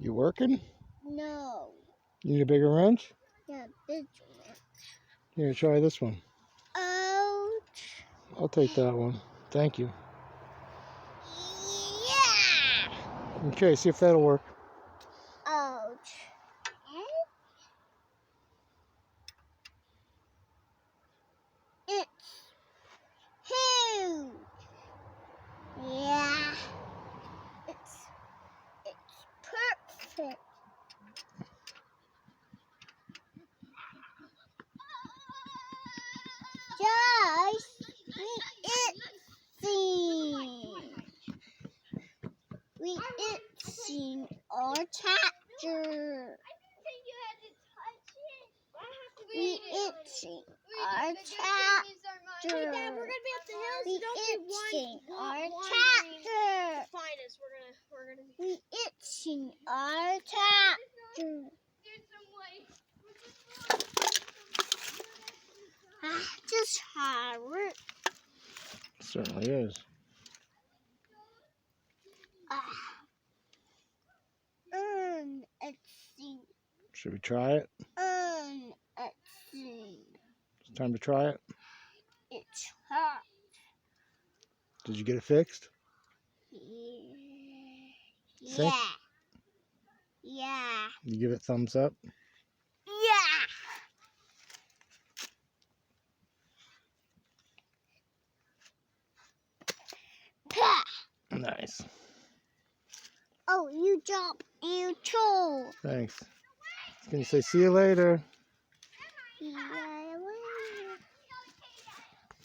You working? No. You need a bigger wrench? Yeah, big one. Here, try this one. Ouch. I'll take that one. Thank you. Yeah. Okay, see if that'll work. Ouch. It's huge. Yeah. It's perfect. Guys, we itching our tractor. We itching our tractor. Dad, we're gonna be at the hills. We itching our tractor. Find us. We're gonna be. We itching our tractor. Just hard. Certainly is. Itching. Should we try it? Itching. It's time to try it. It's hot. Did you get it fixed? Yeah. Yeah. You give it thumbs up? Yeah. Nice. Oh, you dropped you too. Thanks. Can you say see you later? Yeah.